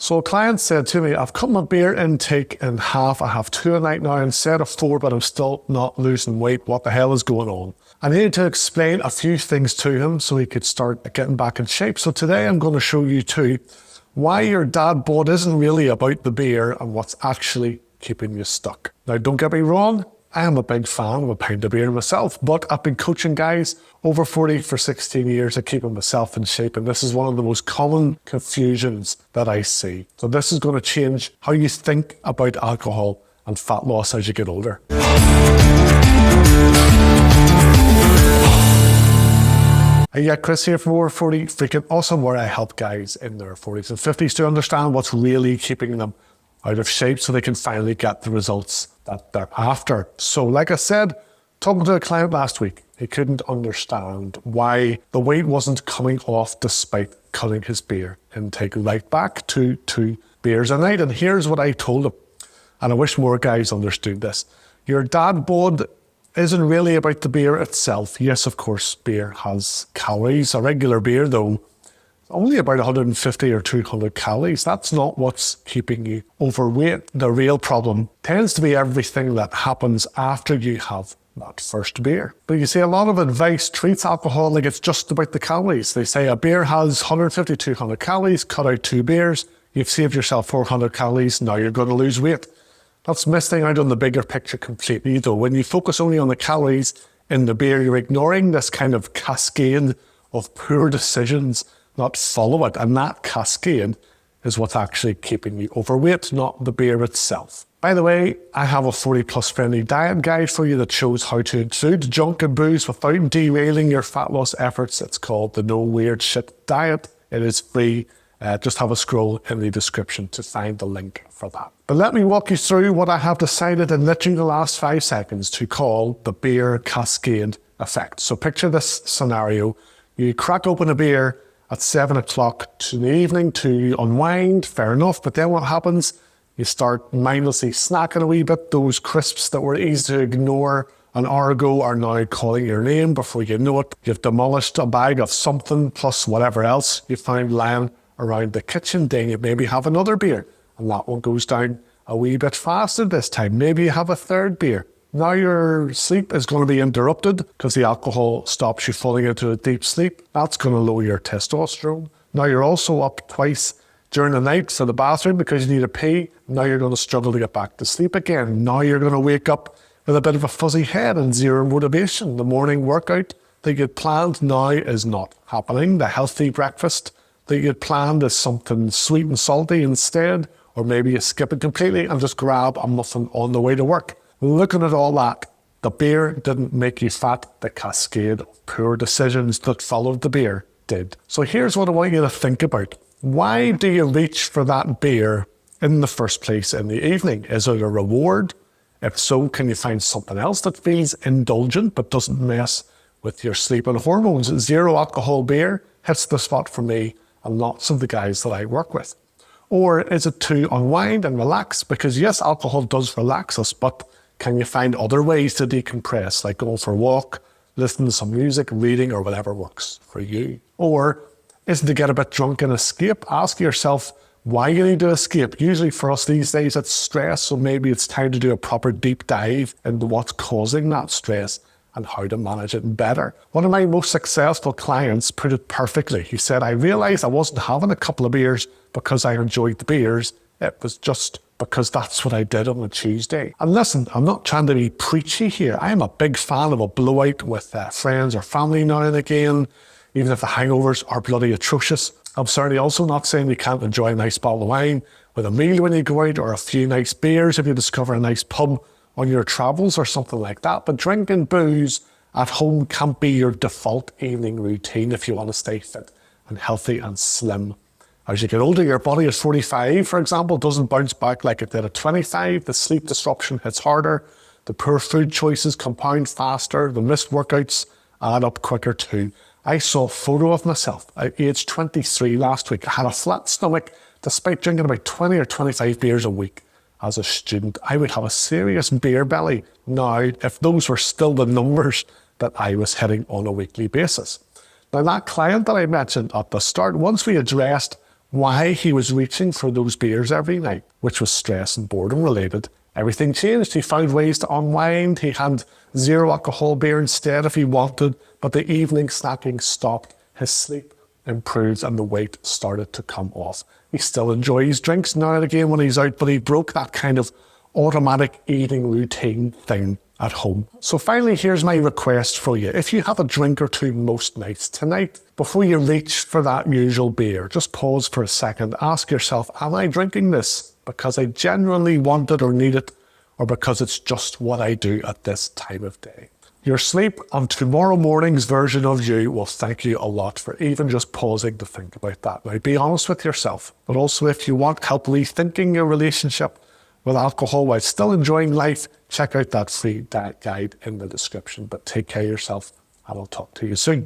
So a client said to me, I've cut my beer intake in half. I have 2 a night now instead of 4, but I'm still not losing weight. What the hell is going on? I needed to explain a few things to him so he could start getting back in shape. So today I'm going to show you too why your dad bod isn't really about the beer and what's actually keeping you stuck. Now, don't get me wrong. I am a big fan of a pint of beer myself, but I've been coaching guys over 40 for 16 years at keeping myself in shape, and this is one of the most common confusions that I see. So this is going to change how you think about alcohol and fat loss as you get older. Yeah, Chris here from Over 40 Freaking Awesome, where I help guys in their 40s and 50s to understand what's really keeping them out of shape so they can finally get the results that they're after. So like I said, talking to a client last week, he couldn't understand why the weight wasn't coming off despite cutting his beer intake right back to 2 beers a night. And here's what I told him, and I wish more guys understood this. Your dad bod isn't really about the beer itself. Yes, of course, beer has calories. A regular beer, though, only about 150 or 200 calories. That's not what's keeping you overweight. The real problem tends to be everything that happens after you have that first beer. But you see, a lot of advice treats alcohol like it's just about the calories. They say a beer has 150, 200 calories, cut out 2 beers, you've saved yourself 400 calories, now you're going to lose weight. That's missing out on the bigger picture completely, though. When you focus only on the calories in the beer, you're ignoring this kind of cascade of poor decisions not follow it. And that cascade is what's actually keeping you overweight, not the beer itself. By the way, I have a 40+ friendly diet guide for you that shows how to include junk and booze without derailing your fat loss efforts. It's called the No Weird Shit Diet. It is free. Just have a scroll in the description to find the link for that. But let me walk you through what I have decided in literally the last 5 seconds to call the beer cascade effect. So picture this scenario. You crack open a beer at 7 o'clock in the evening to unwind, fair enough, but then what happens? You start mindlessly snacking a wee bit. Those crisps that were easy to ignore an hour ago are now calling your name. Before you know it, you've demolished a bag of something plus whatever else you find lying around the kitchen. Then you maybe have another beer, and that one goes down a wee bit faster this time. Maybe you have a third beer. Now your sleep is going to be interrupted because the alcohol stops you falling into a deep sleep. That's going to lower your testosterone. Now you're also up twice during the night to the bathroom because you need a pee. Now you're going to struggle to get back to sleep again. Now you're going to wake up with a bit of a fuzzy head and zero motivation. The morning workout that you had planned now is not happening. The healthy breakfast that you had planned is something sweet and salty instead, or maybe you skip it completely and just grab a muffin on the way to work. Looking at all that, the beer didn't make you fat. The cascade of poor decisions that followed the beer did. So here's what I want you to think about. Why do you reach for that beer in the first place in the evening? Is it a reward? If so, can you find something else that feels indulgent but doesn't mess with your sleep and hormones? Zero alcohol beer hits the spot for me and lots of the guys that I work with. Or is it to unwind and relax? Because yes, alcohol does relax us, but can you find other ways to decompress, like going for a walk, listening to some music, reading, or whatever works for you? Or is it to get a bit drunk and escape? Ask yourself why you need to escape. Usually for us these days, it's stress, so maybe it's time to do a proper deep dive into what's causing that stress and how to manage it better. One of my most successful clients put it perfectly. He said, I realized I wasn't having a couple of beers because I enjoyed the beers. It was just because that's what I did on a Tuesday. And listen, I'm not trying to be preachy here. I'm a big fan of a blowout with friends or family now and again, even if the hangovers are bloody atrocious. I'm certainly also not saying you can't enjoy a nice bottle of wine with a meal when you go out, or a few nice beers if you discover a nice pub on your travels or something like that. But drinking booze at home can't be your default evening routine if you want to stay fit and healthy and slim. As you get older, your body at 45, for example, doesn't bounce back like it did at 25. The sleep disruption hits harder. The poor food choices compound faster. The missed workouts add up quicker too. I saw a photo of myself at age 23 last week. I had a flat stomach despite drinking about 20 or 25 beers a week. As a student, I would have a serious beer belly now if those were still the numbers that I was hitting on a weekly basis. Now that client that I mentioned at the start, once we addressed why he was reaching for those beers every night, which was stress and boredom related. Everything changed. He found ways to unwind. He had zero alcohol beer instead if he wanted, but the evening snacking stopped. His sleep improved and the weight started to come off. He still enjoys drinks now and again when he's out, but he broke that kind of automatic eating routine thing at home. So finally, here's my request for you. If you have a drink or two most nights tonight, before you reach for that usual beer, just pause for a second. Ask yourself, am I drinking this because I genuinely want it or need it, or because it's just what I do at this time of day? Your sleep and tomorrow morning's version of you will thank you a lot for even just pausing to think about that. Now, be honest with yourself, but also if you want help rethinking your relationship with alcohol while still enjoying life, check out that free diet guide in the description. But take care of yourself, and I'll talk to you soon.